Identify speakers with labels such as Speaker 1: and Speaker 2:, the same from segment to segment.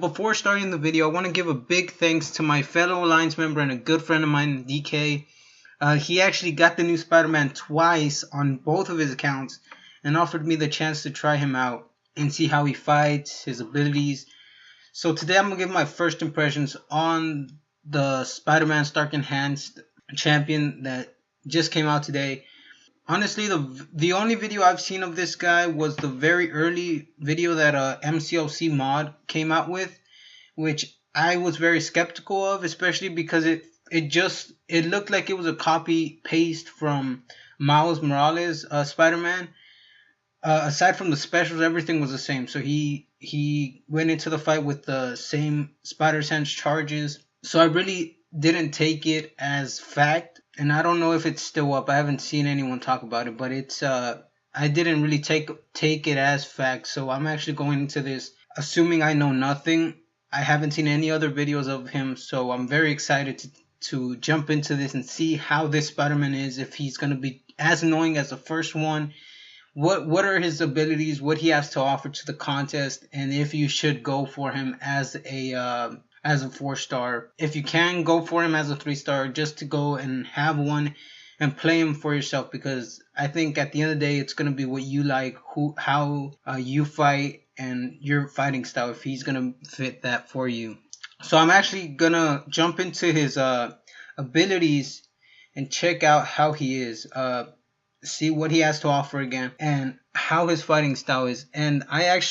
Speaker 1: before starting the video, I want to give a big thanks to my fellow Alliance member and a good friend of mine, DK. He actually got the new Spider-Man twice on both of his accounts and offered me the chance to try him out and see how he fights, his abilities. So today I'm going to give my first impressions on the Spider-Man Stark Enhanced champion that just came out today. Honestly, the only video I've seen of this guy was the very early video that MCLC mod came out with, which I was very skeptical of, especially because it looked like it was a copy paste from Miles Morales Spider-Man. Aside from the specials, everything was the same. So he went into the fight with the same Spider Sense charges. So I really didn't take it as fact. And I don't know if it's still up. I haven't seen anyone talk about it, but it's I didn't really take it as fact. So I'm actually going into this assuming I know nothing. I haven't seen any other videos of him, so I'm very excited to jump into this and see how this Spider-Man is, if he's going to be as annoying as the first one, what are his abilities, what he has to offer to the contest, and if you should go for him as a 4-star. If you can, go for him as a 3-star, just to go and have one and play him for yourself, because I think at the end of the day it's going to be what you like, how you fight and your fighting style, if he's going to fit that for you. So I'm actually going to jump into his abilities and check out how he is, see what he has to offer again, and how his fighting style is. And I'm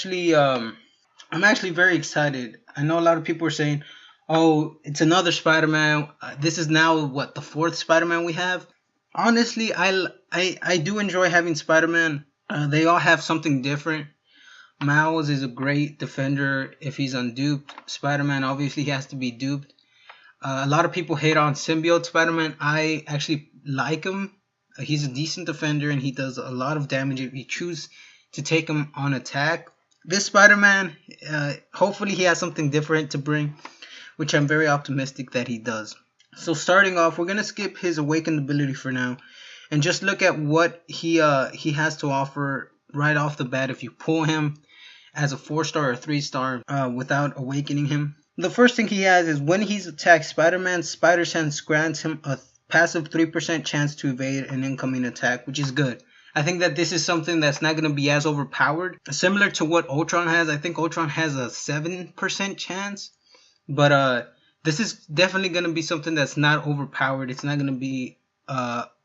Speaker 1: actually very excited. I know a lot of people are saying, oh, it's another Spider-Man. This is now, what, the 4th Spider-Man we have? Honestly, I do enjoy having Spider-Man. They all have something different. Miles is a great defender if he's unduped. Spider-Man, obviously, he has to be duped. A lot of people hate on Symbiote Spider-Man. I actually like him. He's a decent defender, and he does a lot of damage if you choose to take him on attack. This Spider-Man, hopefully he has something different to bring, which I'm very optimistic that he does. So starting off, we're going to skip his awakened ability for now and just look at what he has to offer right off the bat if you pull him as a 4-star or 3-star without awakening him. The first thing he has is when he's attacked, Spider-Man's Spider Sense grants him a passive 3% chance to evade an incoming attack, which is good. I think that this is something that's not going to be as overpowered. Similar to what Ultron has. I think Ultron has a 7% chance. But this is definitely going to be something that's not overpowered. It's not going to be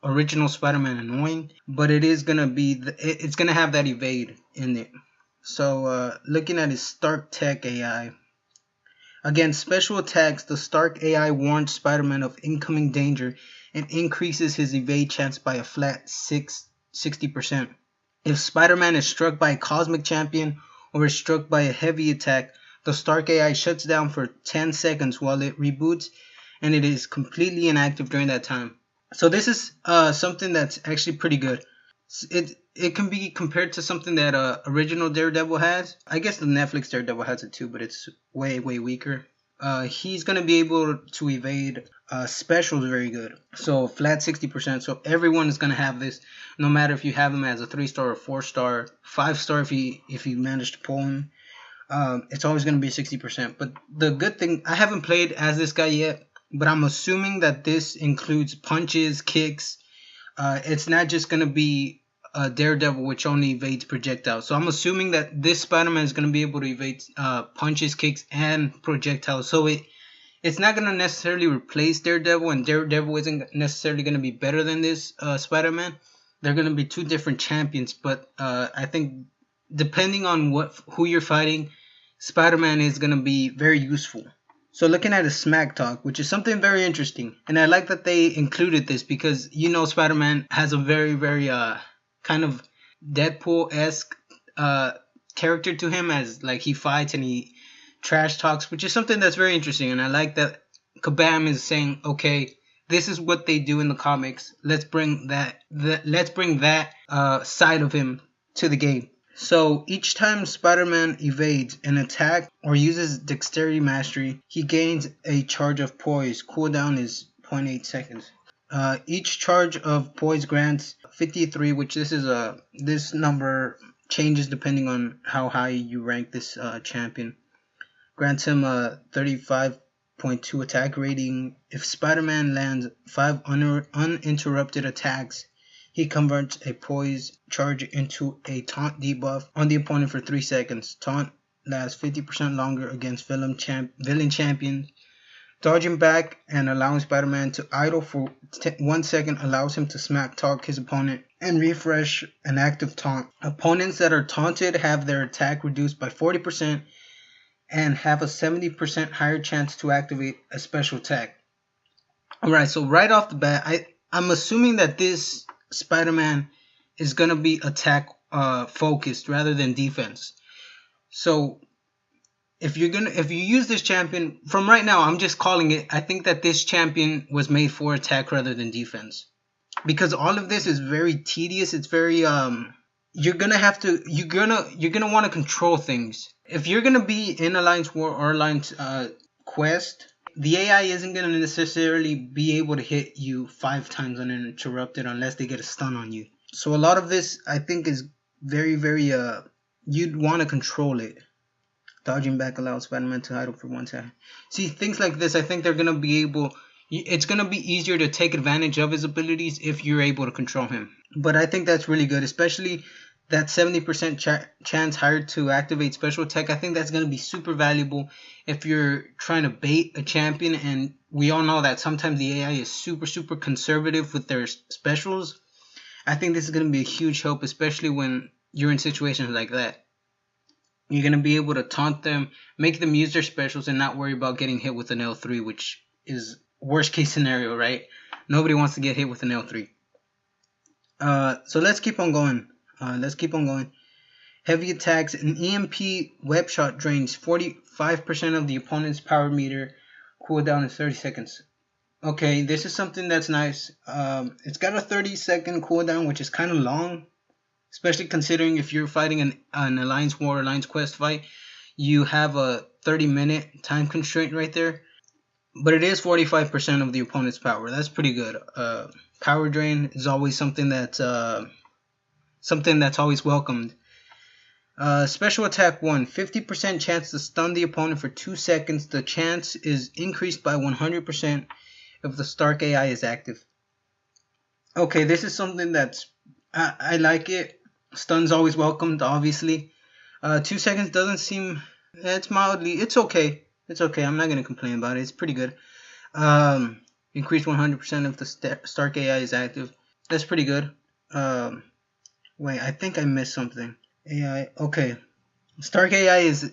Speaker 1: original Spider-Man annoying. But it is going to be, it's going to have that evade in it. So looking at his Stark Tech AI. Against special attacks, the Stark AI warns Spider-Man of incoming danger and increases his evade chance by a flat 60%. If Spider-Man is struck by a cosmic champion or is struck by a heavy attack, the Stark AI shuts down for 10 seconds while it reboots, and it is completely inactive during that time. So this is something that's actually pretty good. It can be compared to something that original Daredevil has. I guess the Netflix Daredevil has it too, but it's way weaker. He's going to be able to evade specials very good. So flat 60%. So everyone is going to have this, no matter if you have him as a 3-star or 4-star, 5-star if you manage to pull him. It's always going to be 60%. But the good thing, I haven't played as this guy yet, but I'm assuming that this includes punches, kicks. It's not just going to be Daredevil, which only evades projectiles. So I'm assuming that this Spider-Man is going to be able to evade punches, kicks, and projectiles. So it's not going to necessarily replace Daredevil, and Daredevil isn't necessarily going to be better than this Spider-Man. They're going to be two different champions, but I think depending on who you're fighting, Spider-Man is going to be very useful. So looking at his smack talk, which is something very interesting, and I like that they included this because you know Spider-Man has a very kind of Deadpool-esque character to him, as like he fights and he trash talks, which is something that's very interesting. And I like that Kabam is saying, okay, this is what they do in the comics. Let's bring that side of him to the game. So each time Spider-Man evades an attack or uses Dexterity Mastery, he gains a charge of poise. Cooldown is 0.8 seconds. Each charge of poise grants 53, which this number changes depending on how high you rank this champion. grants him a 35.2 attack rating. If Spider-Man lands 5 uninterrupted attacks, he converts a poise charge into a taunt debuff on the opponent for 3 seconds. Taunt lasts 50% longer against villain champions. Dodging back and allowing Spider-Man to idle for 1 second allows him to smack talk his opponent and refresh an active taunt. Opponents that are taunted have their attack reduced by 40% and have a 70% higher chance to activate a special attack. Alright, so right off the bat, I'm assuming that this Spider-Man is going to be attack focused rather than defense. So if you use this champion, from right now, I'm just calling it, I think that this champion was made for attack rather than defense. Because all of this is very tedious. It's very you're gonna want to control things. If you're gonna be in Alliance War or Alliance Quest, the AI isn't gonna necessarily be able to hit you 5 times uninterrupted unless they get a stun on you. So a lot of this, I think, is very you'd want to control it. Dodging back allows Spider-Man to idle for 1 second. See, things like this, I think they're gonna be able. It's going to be easier to take advantage of his abilities if you're able to control him. But I think that's really good, especially that 70% chance higher to activate special attack. I think that's going to be super valuable if you're trying to bait a champion. And we all know that sometimes the AI is super conservative with their specials. I think this is going to be a huge help, especially when you're in situations like that. You're going to be able to taunt them, make them use their specials, and not worry about getting hit with an L3, which is worst case scenario, right? Nobody wants to get hit with an L3. So let's keep on going. Heavy attacks. An EMP web shot drains 45% of the opponent's power meter. Cooldown is 30 seconds. Okay, this is something that's nice. It's got a 30-second cooldown, which is kind of long, especially considering if you're fighting an Alliance War or Alliance Quest fight, you have a 30-minute time constraint right there. But it is 45% of the opponent's power. That's pretty good. Power drain is always something that's always welcomed. Special attack 1. 50% chance to stun the opponent for 2 seconds. The chance is increased by 100% if the Stark AI is active. Okay, this is something that's... I like it. Stun's always welcomed, obviously. 2 seconds doesn't seem... It's okay. It's okay. I'm not going to complain about it. It's pretty good. Increase 100% if the Stark AI is active. That's pretty good. Wait, I think I missed something. AI. Okay. Stark AI is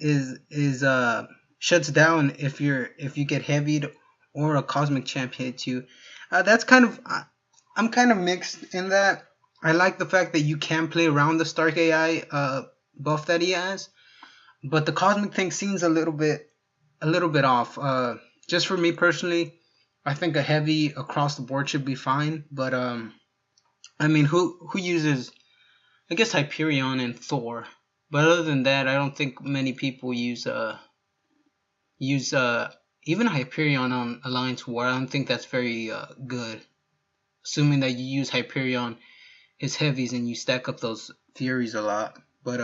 Speaker 1: shuts down if you get heavied or a cosmic champ hits you. That's kind of... I'm kind of mixed in that. I like the fact that you can play around the Stark AI buff that he has. But the cosmic thing seems a little bit off. Just for me personally, I think a heavy across the board should be fine. But I mean, who uses, I guess, Hyperion and Thor. But other than that, I don't think many people use even Hyperion on Alliance War. I don't think that's very good. Assuming that you use Hyperion, his heavies, and you stack up those Furies a lot. But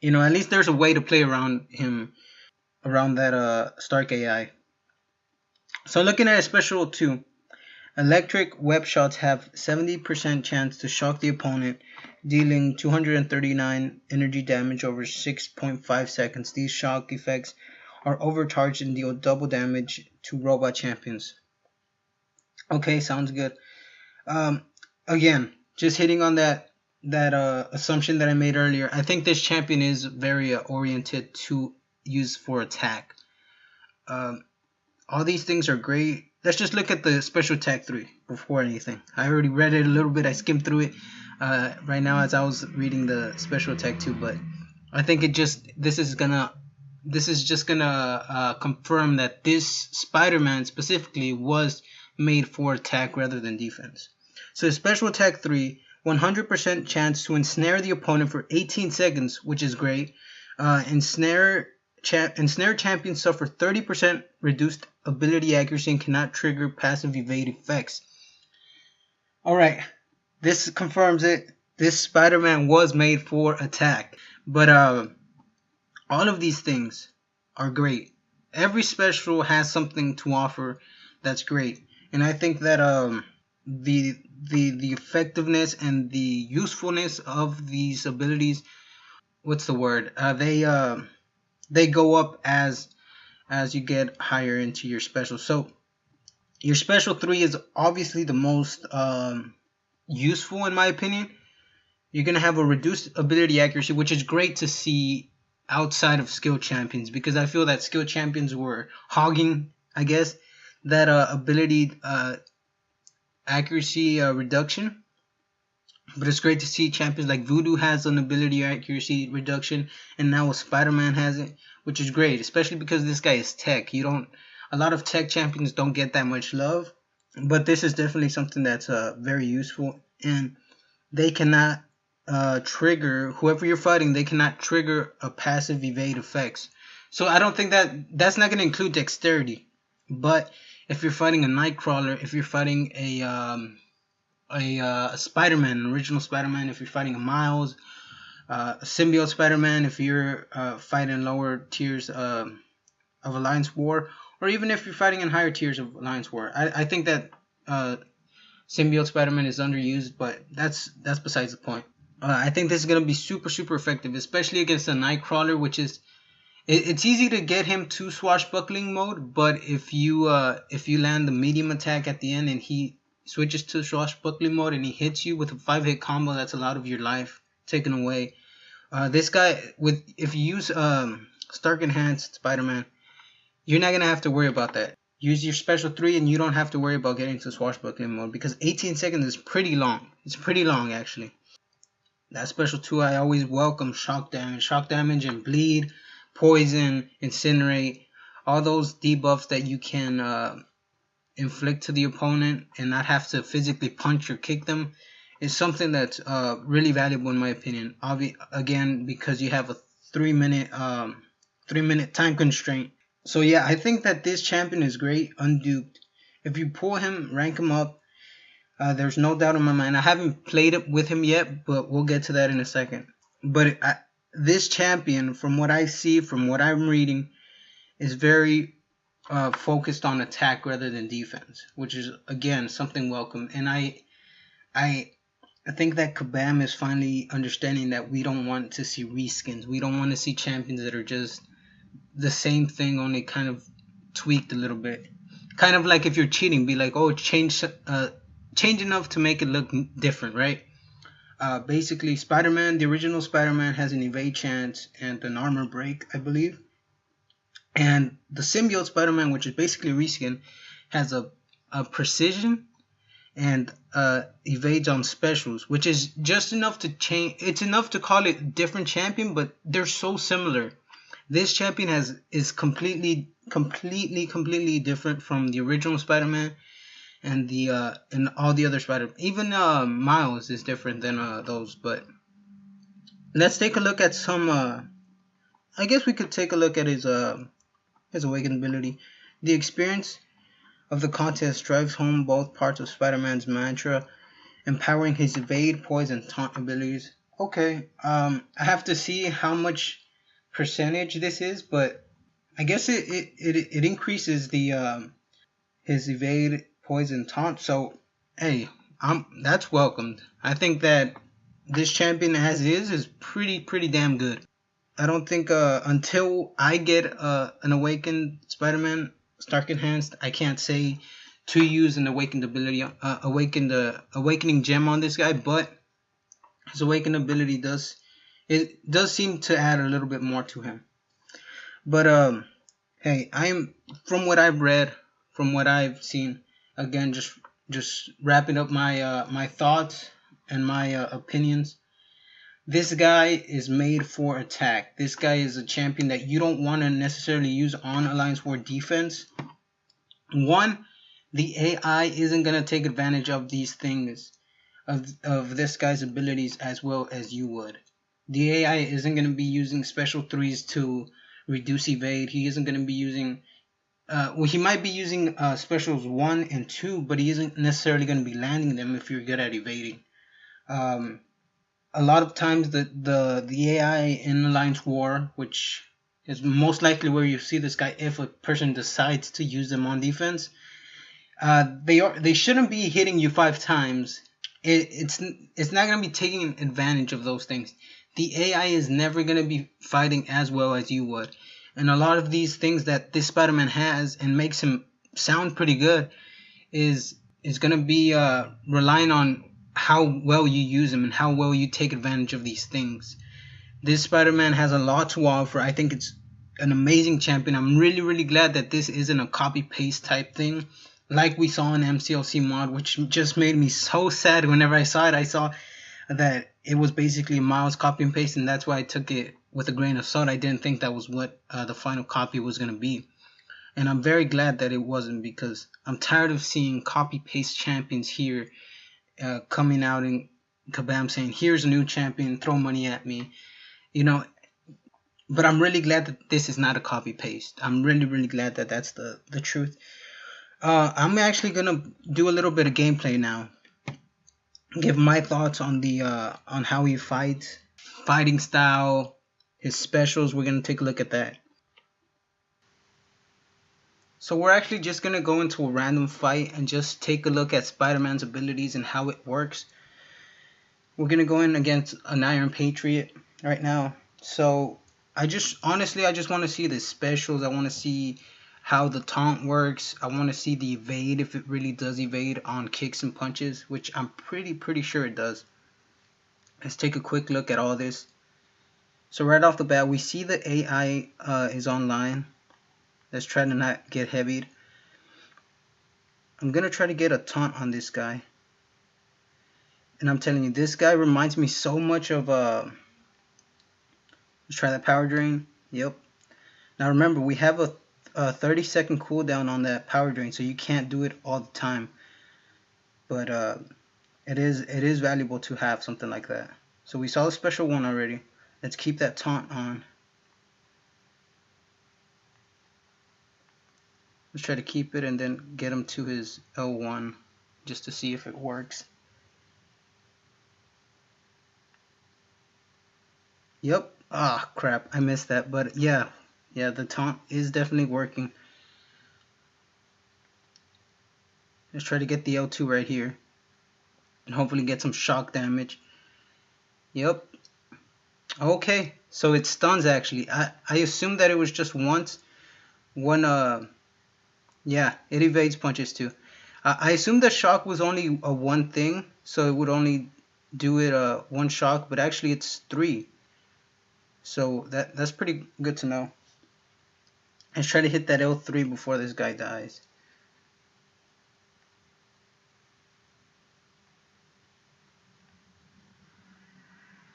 Speaker 1: you know, at least there's a way to play around him, around that Stark AI. So looking at a special 2, electric web shots have 70% chance to shock the opponent, dealing 239 energy damage over 6.5 seconds. These shock effects are overcharged and deal double damage to robot champions. Okay, sounds good. Again, just hitting on that assumption that I made earlier. I think this champion is very oriented to use for attack. All these things are great. Let's just look at the special attack 3 before anything. I already read it a little bit. I skimmed through it right now as I was reading the special attack 2, but I think this is just gonna confirm that this Spider-Man specifically was made for attack rather than defense. So special attack 3, 100% chance to ensnare the opponent for 18 seconds, which is great. Ensnare champions suffer 30% reduced ability accuracy and cannot trigger passive evade effects. Alright, this confirms it. This Spider-Man was made for attack. But all of these things are great. Every special has something to offer that's great, and I think that the effectiveness and the usefulness of these abilities, what's the word? They go up as you get higher into your special. So your special 3 is obviously the most useful in my opinion. You're going to have a reduced ability accuracy, which is great to see outside of skill champions, because I feel that skill champions were hogging, I guess, that ability accuracy reduction. But it's great to see champions like Voodoo has an ability accuracy reduction, and now Spider-Man has it, which is great, especially because this guy is tech. A lot of tech champions don't get that much love, but this is definitely something that's very useful, and they cannot trigger, whoever you're fighting, they cannot trigger a passive evade effects. So I don't think that's not going to include dexterity. But if you're fighting a Nightcrawler, if you're fighting a Spider-Man, an original Spider-Man, if you're fighting a Miles, a symbiote Spider-Man, if you're fighting lower tiers of Alliance War, or even if you're fighting in higher tiers of Alliance War, I think that symbiote Spider-Man is underused, but that's besides the point. I think this is going to be super, super effective, especially against a Nightcrawler, which is... It's easy to get him to swashbuckling mode, but if you land the medium attack at the end and he switches to swashbuckling mode and he hits you with a 5-hit combo, that's a lot of your life taken away. This guy, if you use Stark Enhanced Spider-Man, you're not going to have to worry about that. Use your special 3 and you don't have to worry about getting to swashbuckling mode, because 18 seconds is pretty long. It's pretty long, actually. That special 2, I always welcome shock damage and bleed, poison, incinerate, all those debuffs that you can inflict to the opponent and not have to physically punch or kick them is something that's really valuable in my opinion. Again, because you have a 3-minute time constraint. So yeah, I think that this champion is great, unduped. If you pull him, rank him up, there's no doubt in my mind. I haven't played it with him yet, but we'll get to that in a second. But this champion, from what I see, from what I'm reading, is very focused on attack rather than defense, which is, again, something welcome. And I think that Kabam is finally understanding that we don't want to see reskins. We don't want to see champions that are just the same thing, only kind of tweaked a little bit. Kind of like if you're cheating, be like, oh, change enough to make it look different, right? Basically, Spider-Man, the original Spider-Man, has an evade chance and an armor break, I believe. And the symbiote Spider-Man, which is basically a reskin, has a precision and evades on specials, which is just enough to change. It's enough to call it a different champion, but they're so similar. This champion is completely different from the original Spider-Man. And all the other Spider-Man, even Miles is different than those. But let's take a look at some. I guess we could take a look at his awakened ability. The experience of the contest drives home both parts of Spider-Man's mantra, empowering his evade, poise, and taunt abilities. Okay, I have to see how much percentage this is, but I guess it increases the his evade, poison, taunt. So hey, that's welcomed. I think that this champion as is pretty damn good. I don't think until I get an awakened Spider-Man Stark Enhanced, I can't say to use an awakened ability, awakening gem on this guy. But his awakened ability does seem to add a little bit more to him. But hey, from what I've read, from what I've seen. Again, just wrapping up my thoughts and my opinions. This guy is made for attack. This guy is a champion that you don't want to necessarily use on Alliance War defense. One, the AI isn't going to take advantage of these things, of this guy's abilities as well as you would. The AI isn't going to be using special 3s to reduce evade. He isn't going to be using... he might be using specials 1 and 2, but he isn't necessarily going to be landing them if you're good at evading. A lot of times the AI in Alliance War, which is most likely where you see this guy if a person decides to use them on defense. They shouldn't be hitting you 5 times. It's not gonna be taking advantage of those things. The AI is never gonna be fighting as well as you would, and a lot of these things that this Spider-Man has and makes him sound pretty good is gonna be relying on how well you use him and how well you take advantage of these things. This Spider-Man has a lot to offer. I think it's an amazing champion. I'm really glad that this isn't a copy-paste type thing like we saw in MCLC mod, which just made me so sad whenever I saw it. I saw that it was basically Miles copy and paste, and that's why I took it with a grain of salt. I didn't think that was what the final copy was going to be. And I'm very glad that it wasn't, because I'm tired of seeing copy-paste champions here coming out in Kabam saying, here's a new champion, throw money at me. You know, but I'm really glad that this is not a copy-paste. I'm really glad that that's the truth. I'm actually gonna do a little bit of gameplay now. Give my thoughts on the on how he fights, fighting style, his specials. We're gonna take a look at that. So we're actually just gonna go into a random fight and just take a look at Spider-Man's abilities and how it works. We're gonna go in against an Iron Patriot right now. So I just want to see the specials. I want to see how the taunt works. I want to see the evade, if it really does evade on kicks and punches, which I'm pretty sure it does. Let's take a quick look at all this. So right off the bat, we see the AI is online. Let's try to not get heavied. I'm gonna try to get a taunt on this guy, and I'm telling you, this guy reminds me so much of let's try that power drain. Yep. Now remember, we have a 30-second cooldown on that power drain, so you can't do it all the time. But it is valuable to have something like that. So we saw the special one already. Let's keep that taunt on. Let's try to keep it and then get him to his L1 just to see if it works. Yep. Ah, crap. I missed that. But yeah, the taunt is definitely working. Let's try to get the L2 right here and hopefully get some shock damage. Yep. Okay, so it stuns actually. I assumed that it was just once. Yeah, it evades punches too. I assumed that shock was only a one thing, so it would only do it one shock, but actually it's 3. So that's pretty good to know. Let's try to hit that L3 before this guy dies.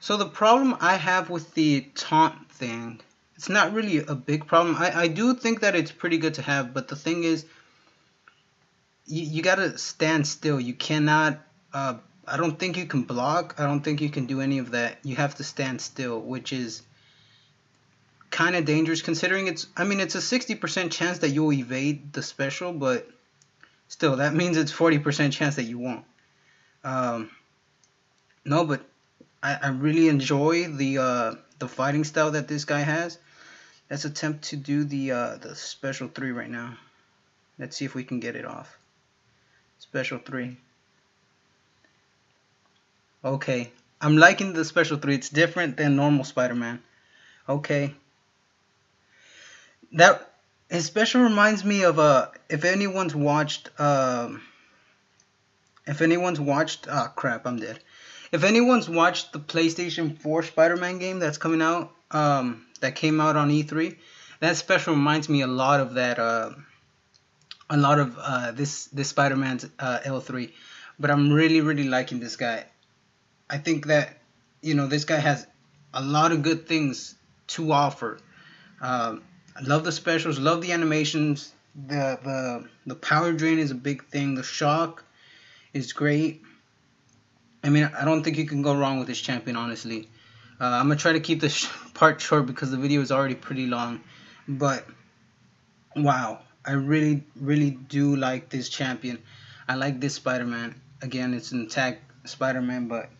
Speaker 1: So the problem I have with the taunt thing, it's not really a big problem. I do think that it's pretty good to have, but the thing is, you gotta stand still. You cannot, I don't think you can block. I don't think you can do any of that. You have to stand still, which is kind of dangerous considering it's a 60% chance that you'll evade the special, but still that means it's 40% chance that you won't. No, but I really enjoy the fighting style that this guy has. Let's attempt to do the special 3 right now. Let's see if we can get it off. Special 3. Okay, I'm liking the special 3. It's different than normal Spider-Man. Okay. That his special reminds me of if anyone's watched oh crap, I'm dead. If anyone's watched the PlayStation 4 Spider-Man game that's coming out, that came out on E3, that special reminds me a lot of that, this Spider-Man's L3. But I'm really liking this guy. I think that, this guy has a lot of good things to offer. I love the specials, love the animations. The power drain is a big thing. The shock is great. I don't think you can go wrong with this champion, honestly. I'm going to try to keep this part short because the video is already pretty long. But, wow, I really do like this champion. I like this Spider-Man. Again, it's an attack Spider-Man, but,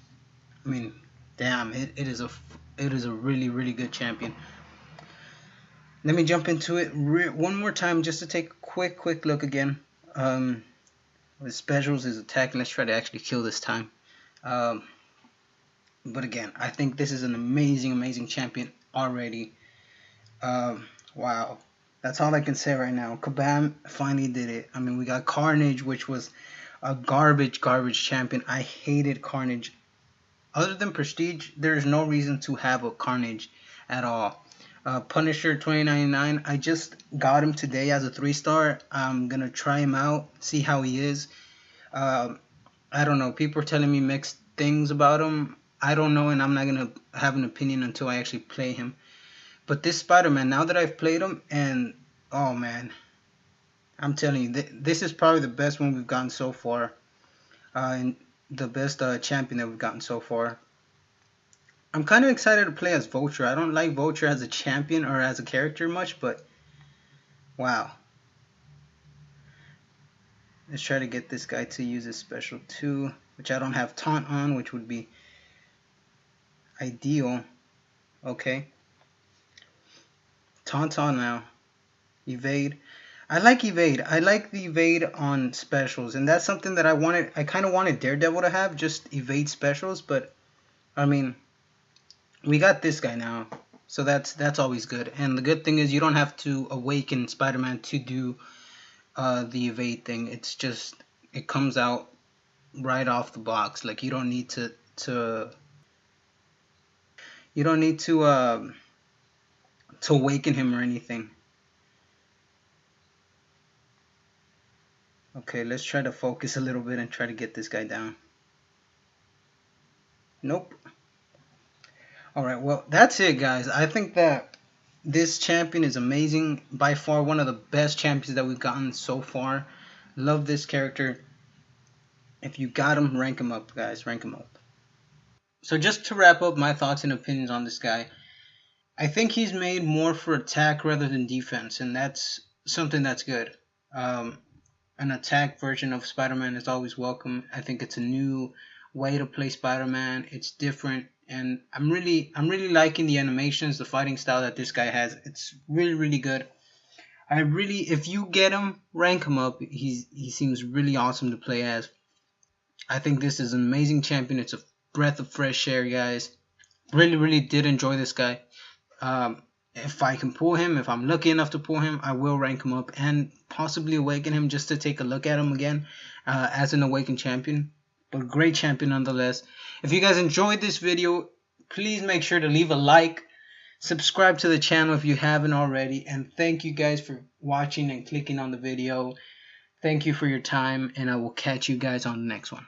Speaker 1: damn, it is a really good champion. Let me jump into it one more time just to take a quick look again. With specials is attacking. Let's try to actually kill this time. But again, I think this is an amazing champion already. Wow. That's all I can say right now. Kabam finally did it. I mean, we got Carnage, which was a garbage champion. I hated Carnage. Other than Prestige, there's no reason to have a Carnage at all. Punisher 2099, I just got him today as a 3-star. I'm going to try him out, see how he is. I don't know. People are telling me mixed things about him. I don't know, and I'm not going to have an opinion until I actually play him. But this Spider-Man, now that I've played him, and oh man, I'm telling you, this is probably the best one we've gotten so far. And the best champion that we've gotten so far. I'm kind of excited to play as Vulture. I don't like Vulture as a champion or as a character much, but wow. Let's try to get this guy to use his special 2, which I don't have taunt on, which would be ideal. Okay. Taunt on now. Evade. I like evade. I like the evade on specials, and that's something that I wanted. I kind of wanted Daredevil to have, just evade specials, but I mean, we got this guy now, so that's always good. And the good thing is you don't have to awaken Spider-Man to do the evade thing. It's just, it comes out right off the box. Like you don't need to awaken him or anything. Okay, let's try to focus a little bit and try to get this guy down. Nope. Alright, well, that's it, guys. I think that this champion is amazing. By far, one of the best champions that we've gotten so far. Love this character. If you got him, rank him up, guys. Rank him up. So just to wrap up my thoughts and opinions on this guy, I think he's made more for attack rather than defense, and that's something that's good. An attack version of Spider-Man is always welcome. I think it's a new way to play Spider-Man. It's different, and I'm really liking the animations, the fighting style that this guy has. It's really good. If you get him, rank him up. He seems really awesome to play as. I think this is an amazing champion. It's a breath of fresh air, guys. Really did enjoy this guy. If I can pull him, if I'm lucky enough to pull him, I will rank him up and possibly awaken him just to take a look at him again as an awakened champion. But great champion nonetheless. If you guys enjoyed this video, please make sure to leave a like, subscribe to the channel if you haven't already, and thank you guys for watching and clicking on the video. Thank you for your time, and I will catch you guys on the next one.